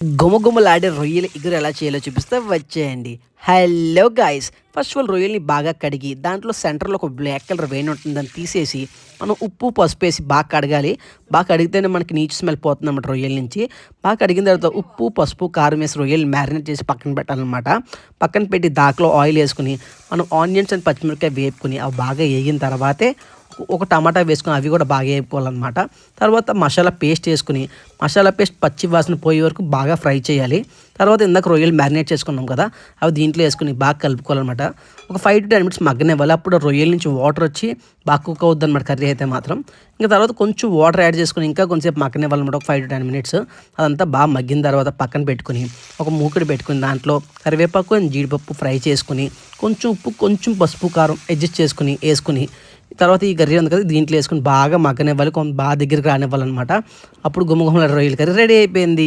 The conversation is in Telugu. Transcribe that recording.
గుమగుమలాడే రొయ్యల ఇగురు ఎలా చేయాలో చూపిస్తే వచ్చేయండి. Hello guys! First of all రొయ్యల్ని బాగా కడిగి దాంట్లో సెంటర్‌లో ఒక బ్లాక్ కలర్ వెయిన్ ఉంటుంది. దాన్ని తీసేసి మనం ఉప్పు, పసుపేసి బాగా కడగాలి. బాగా కడిగితేనే మనకి నీచు స్మెల్ పోతుందన్నమాట రొయ్యల నుంచి. బాగా కడిగిన తర్వాత ఉప్పు, పసుపు, కారం వేసి రొయ్యల్ని మ్యారినేట్ చేసి పక్కన పెట్టాలన్నమాట. పక్కన పెట్టి దాంట్లో ఆయిల్ వేసుకొని మనం ఆనియన్స్ అండ్ పచ్చిమిరపకాయ వేపుకొని అవి బాగా వేగిన తర్వాతే ఒక టమాటా వేసుకొని అవి కూడా బాగా వేపుకోవాలన్నమాట. తర్వాత మసాలా పేస్ట్ వేసుకుని మసాలా పేస్ట్ పచ్చి వాసన పోయే వరకు బాగా ఫ్రై చేయాలి. తర్వాత ఇందాక రొయ్యలు మ్యారినేట్ చేసుకున్నాం కదా, అవి దీంట్లో వేసుకుని బాగా కలుపుకోవాలన్నమాట. ఒక 5 to 10 minutes మగ్గనివ్వాలి. అప్పుడు రొయ్యల నుంచి వాటర్ వచ్చి బాగా కుక్ అవుద్ది అనమాట కర్రీ అయితే మాత్రం. ఇంకా తర్వాత కొంచెం వాటర్ యాడ్ చేసుకుని ఇంకా కొంచెంసేపు మగ్గనివ్వాలన్నమాట. ఒక 5 to 10 minutes అదంతా బాగా మగ్గిన తర్వాత పక్కన పెట్టుకుని ఒక మూకుడు పెట్టుకుని దాంట్లో కరివేపాకు అండ్ జీడిపప్పు ఫ్రై చేసుకుని కొంచెం ఉప్పు, కొంచెం పసుపు, కారం అడ్జస్ట్ చేసుకుని వేసుకుని తర్వాత ఈ కర్రీ ఉంది కదా దీంట్లో వేసుకుని బాగా మగ్గనివ్వాలి. బాగా దగ్గరికి రానివ్వాలన్నమాట. అప్పుడు గుమగుమల రొయ్యల కర్రీ రెడీ అయిపోయింది.